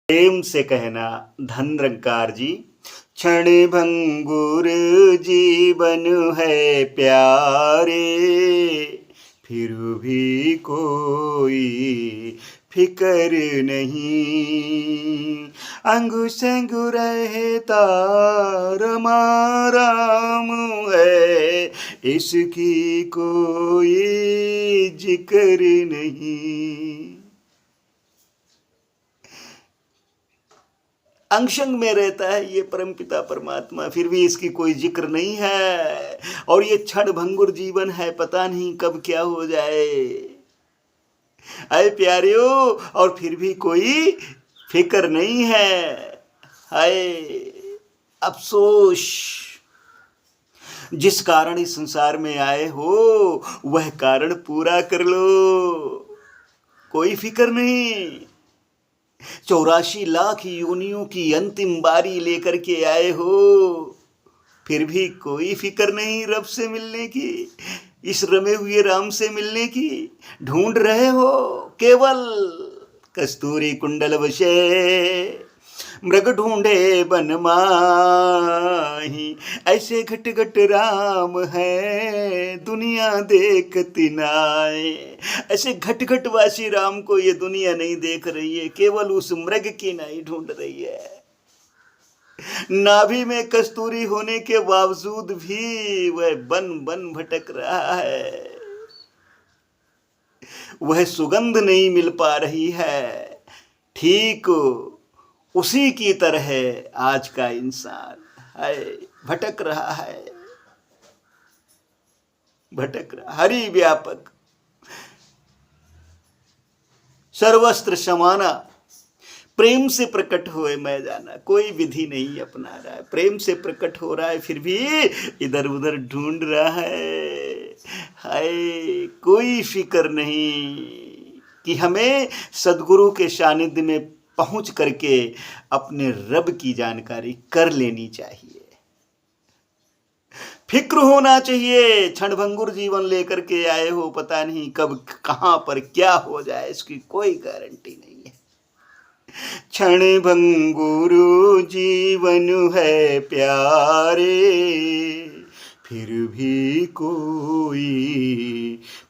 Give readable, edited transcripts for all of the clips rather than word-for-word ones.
प्रेम से कहना धनरंकार जी। क्षण भंगुर जीवन है प्यारे, फिर भी कोई फिकर नहीं। अंग संग रहता रमा राम है, इसकी कोई जिक्र नहीं। अंग संग में रहता है ये परमपिता परमात्मा, फिर भी इसकी कोई जिक्र नहीं है। और ये क्षण भंगुर जीवन है, पता नहीं कब क्या हो जाए। अरे प्यारियों, और फिर भी कोई फिक्र नहीं है। हाय अफसोस, जिस कारण इस संसार में आए हो वह कारण पूरा कर लो, कोई फिक्र नहीं। 84 लाख योनियों की अंतिम बारी लेकर के आए हो, फिर भी कोई फिक्र नहीं रब से मिलने की, इस रमे हुए राम से मिलने की। ढूंढ रहे हो केवल कस्तूरी कुंडल वशे, मृग ढूंढे बन माही। ऐसे घट घट राम है दुनिया देखती नाए। ऐसे घट घट वासी राम को ये दुनिया नहीं देख रही है, केवल उस मृग की नाई ढूंढ रही है। नाभि में कस्तूरी होने के बावजूद भी वह बन बन भटक रहा है, वह सुगंध नहीं मिल पा रही है। ठीक उसी की तरह आज का इंसान है, भटक रहा है, भटक रहा। हरि व्यापक सर्वस्त्र समाना, प्रेम से प्रकट हुए मैं जाना। कोई विधि नहीं अपना रहा है, प्रेम से प्रकट हो रहा है, फिर भी इधर उधर ढूंढ रहा है। हाय कोई फिक्र नहीं कि हमें सदगुरु के सानिध्य में पहुंच करके अपने रब की जानकारी कर लेनी चाहिए। फिक्र होना चाहिए। क्षणभंगुर जीवन लेकर के आए हो, पता नहीं कब कहां पर क्या हो जाए, इसकी कोई गारंटी नहीं है। क्षण भंगुरु जीवन है प्यारे, फिर भी कोई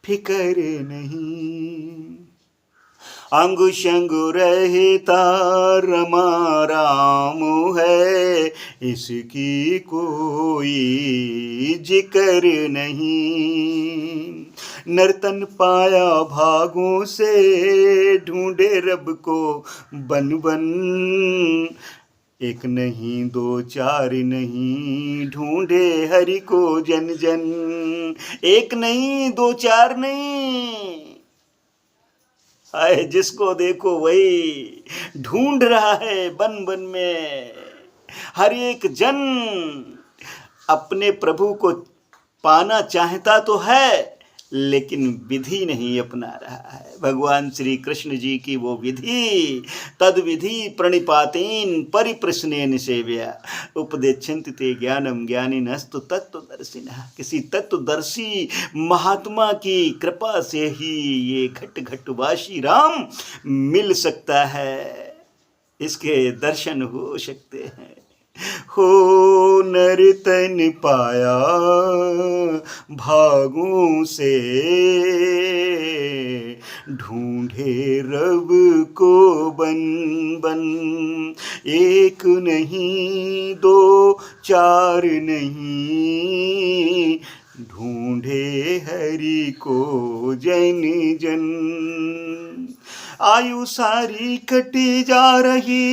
फिकर नहीं। अंग संग रहता रमा राम है, इसकी कोई जिक्र नहीं। नर्तन पाया भागों से, ढूंढे रब को बन बन। एक नहीं दो चार नहीं, ढूंढे हरि को जन जन। एक नहीं दो चार नहीं, आए जिसको देखो वही ढूंढ रहा है बन बन में। हर एक जन अपने प्रभु को पाना चाहता तो है, लेकिन विधि नहीं अपना रहा है। भगवान श्री कृष्ण जी की वो विधि, तद विधि प्रणिपातेन परिप्रश्नेन सेव्या उपदेक्षन्ति ते ज्ञानम ज्ञानिनस्तु तत्वदर्शिनः। किसी तत्वदर्शी महात्मा की कृपा से ही ये घट घटवासी राम मिल सकता है, इसके दर्शन हो सकते हैं। हो नर्तन पाया भागों से, ढूंढे रब को बन बन। एक नहीं दो चार नहीं, ढूंढे हरि को जन जन। आयु सारी कटी जा रही,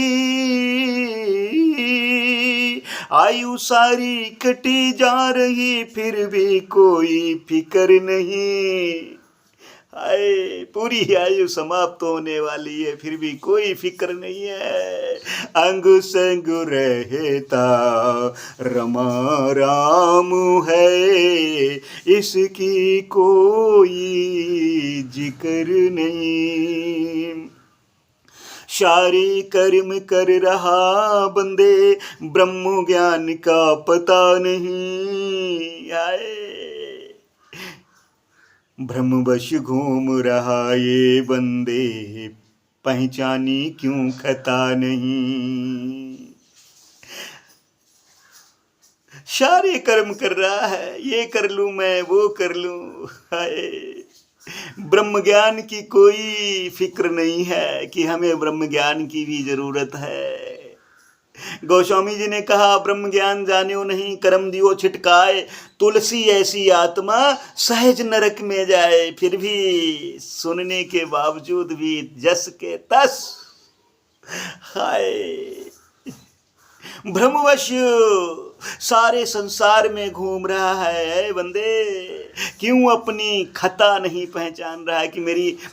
आयु सारी कटी जा रही, फिर भी कोई फिक्र नहीं। आए पूरी आयु समाप्त होने वाली है, फिर भी कोई फिक्र नहीं है। अंग संग रहता रमा राम है, इसकी कोई जिक्र नहीं। सारे कर्म कर रहा बंदे, ब्रह्म ज्ञान का पता नहीं। आए भ्रमवश घूम रहा ये बंदे, पहचानी क्यों खता नहीं। सारे कर्म कर रहा है, ये कर लूं मैं, वो कर लूं। हाय, ब्रह्म ज्ञान की कोई फिक्र नहीं है कि हमें ब्रह्म ज्ञान की भी जरूरत है। गोस्वामी जी ने कहा, ब्रह्म ज्ञान जानियो नहीं, कर्म दियो छिटकाए, तुलसी ऐसी आत्मा सहज नरक में जाए। फिर भी सुनने के बावजूद भी जस के तस। हाय, भ्रमवश सारे संसार में घूम रहा है बंदे। क्यों अपनी खता नहीं पहचान रहा है कि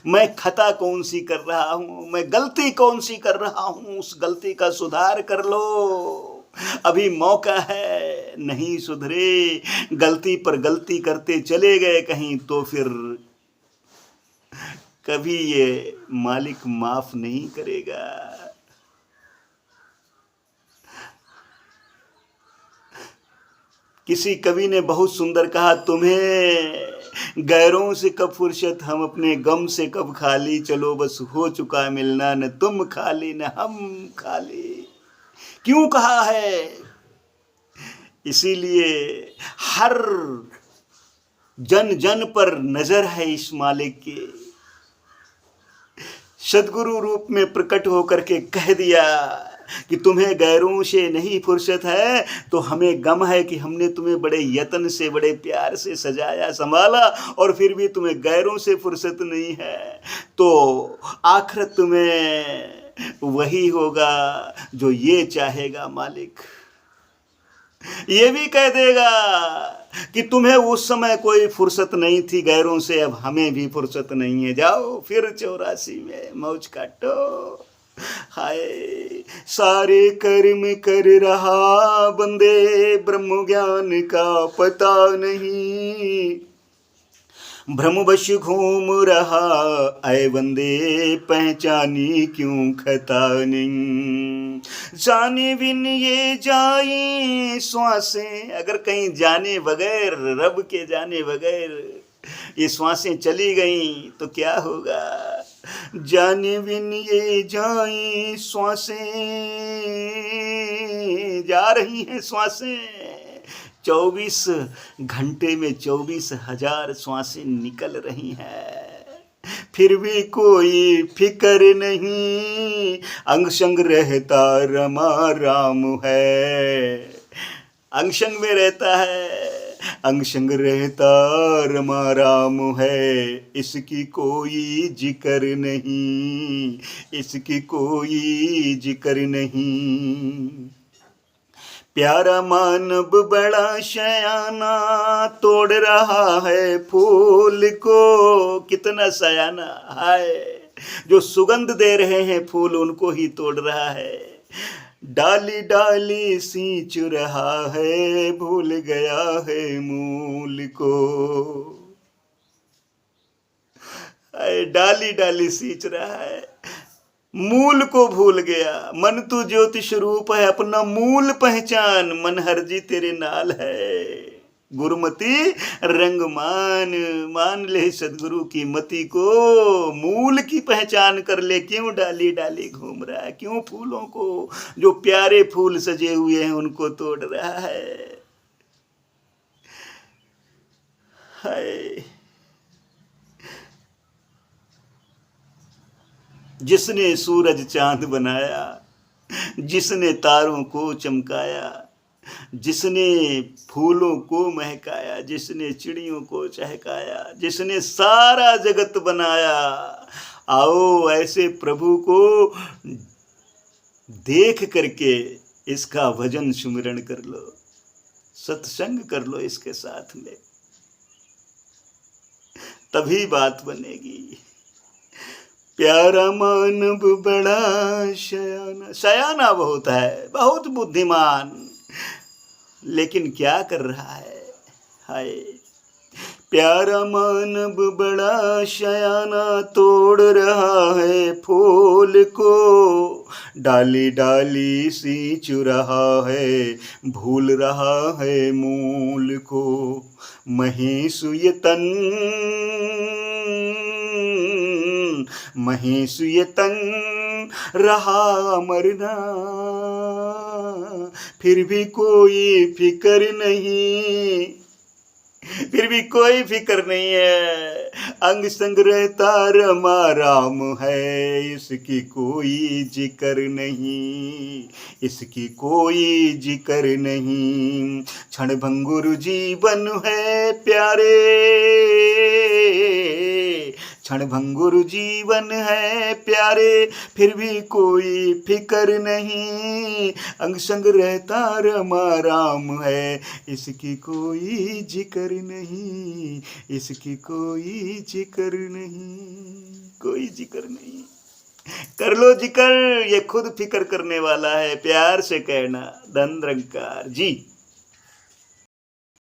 मैं खता कौन सी कर रहा हूं, मैं गलती कौन सी कर रहा हूं। उस गलती का सुधार कर लो, अभी मौका है। नहीं सुधरे, गलती पर गलती करते चले गए कहीं, तो फिर कभी ये मालिक माफ नहीं करेगा। किसी कवि ने बहुत सुंदर कहा, तुम्हें गैरों से कब फुर्सत, हम अपने गम से कब खाली। चलो बस हो चुका मिलना, न तुम खाली न हम खाली। क्यों कहा है? इसीलिए हर जन जन पर नजर है इस मालिक की। सदगुरु रूप में प्रकट होकर के कह दिया कि तुम्हें गैरों से नहीं फुर्सत है, तो हमें गम है कि हमने तुम्हें बड़े यत्न से, बड़े प्यार से सजाया संभाला, और फिर भी तुम्हें गैरों से फुर्सत नहीं है। तो आखिरत तुम्हें वही होगा जो ये चाहेगा मालिक। ये भी कह देगा कि तुम्हें उस समय कोई फुर्सत नहीं थी गैरों से, अब हमें भी फुर्सत नहीं है, जाओ फिर 84 में मौज काटो। हाय, सारे कर्म कर रहा बंदे, ब्रह्म ज्ञान का पता नहीं। भ्रमवश घूम रहा ऐ बंदे, पहचानी क्यों खता नहीं। जाने बिन ये जाए श्वासें, अगर कहीं जाने बगैर, रब के जाने बगैर ये श्वासें चली गईं तो क्या होगा। जाने बिन ये जाए श्वासें, जा रही हैं श्वासें। 24 घंटे में 24,000 श्वासें निकल रही हैं, फिर भी कोई फिक्र नहीं। अंग संग रहता रमा राम है, अंग संग में रहता है, अंग संग रहता रमा राम है। इसकी कोई जिक्र नहीं, इसकी कोई जिक्र नहीं। प्यारा मानव बड़ा शयाना, तोड़ रहा है फूल को। कितना शयाना है, जो सुगंध दे रहे हैं फूल, उनको ही तोड़ रहा है। डाली डाली सींच रहा है, भूल गया है मूल को। डाली डाली सींच रहा है, मूल को भूल गया। मन तू ज्योतिष रूप है, अपना मूल पहचान। मन हरजी तेरे नाल है, गुरुमति रंग मान ले सदगुरु की मति को। मूल की पहचान कर ले, क्यों डाली डाली घूम रहा है, क्यों फूलों को, जो प्यारे फूल सजे हुए हैं, उनको तोड़ रहा है। हाय, जिसने सूरज चांद बनाया, जिसने तारों को चमकाया, जिसने फूलों को महकाया, जिसने चिड़ियों को चहकाया, जिसने सारा जगत बनाया, आओ ऐसे प्रभु को देख करके इसका भजन सुमिरन कर लो, सत्संग कर लो इसके साथ में, तभी बात बनेगी। प्यारा मानव बड़ा शयाना, शयाना बहुत है, बहुत बुद्धिमान, लेकिन क्या कर रहा है। हाय, प्यारा मानव बड़ा शयाना, तोड़ रहा है फूल को। डाली डाली सींच रहा है, भूल रहा है मूल को। महेशु ये तन, महेशु ये तन रहा मरना, फिर भी कोई फिक्र नहीं, फिर भी कोई फिक्र नहीं है। अंग संग रहता रमा राम है, इसकी कोई जिक्र नहीं, इसकी कोई जिक्र नहीं। क्षण भंगुर जीवन है प्यारे, क्षण भंगुर जीवन है प्यारे, फिर भी कोई फिक्र नहीं। अंग संग रहता रमा राम है, इसकी कोई जिक्र नहीं, इसकी कोई जिक्र नहीं, कोई जिक्र नहीं। कर लो जिक्र, ये खुद फिक्र करने वाला है, प्यार से कहना। धन निरंकार जी।